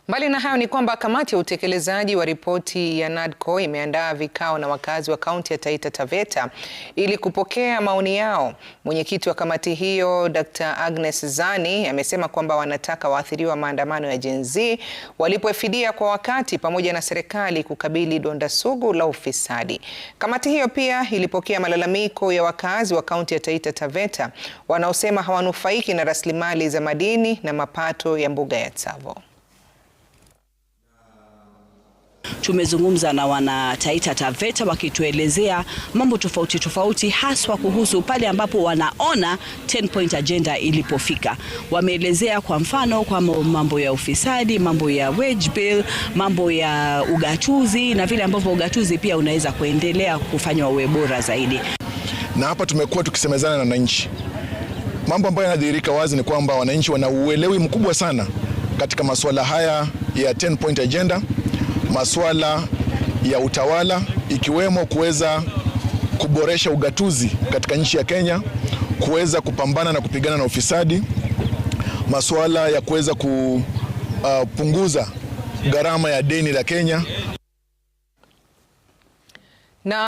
Mbali na hayo ni kwamba kamati ya utekelezaji wa ripoti ya NADCO imeandaa vikao na wakazi wa kaunti ya Taita Taveta ili kupokea maoni yao. Mwenyekiti wa kamati hiyo Dr. Agnes Zani amesema kwamba wanataka waathiriwa maandamano ya Gen Z walipwe fidia kwa wakati pamoja na serikali kukabili donda sugu la ufisadi. Kamati hiyo pia ilipokea malalamiko ya wakazi wa kaunti ya Taita Taveta wanaosema hawanufaiki na rasilimali za madini na mapato ya mbuga ya Tsavo. Tumezungumza na wana Taita Taveta wakituelezea mambo tofauti haswa kuhusu pale ambapo wanaona 10-point agenda ilipofika. Wameelezea kwa mfano kwa mambo ya ufisadi, mambo ya wage bill, mambo ya ugatuzi na vile ambavyo ugatuzi pia unaweza kuendelea kufanywa uwe bora zaidi. Na hapa tumekuwa tukisemezana na wananchi. Mambo ambayo yanadhihirika wazi ni kwamba wananchi wana uelewi mkubwa sana katika masuala haya ya 10-point agenda, masuala ya utawala ikiwemo kuweza kuboresha ugatuzi katika nchi ya Kenya, kuweza kupambana na kupigana na ufisadi, masuala ya kuweza kupunguza gharama ya deni la Kenya.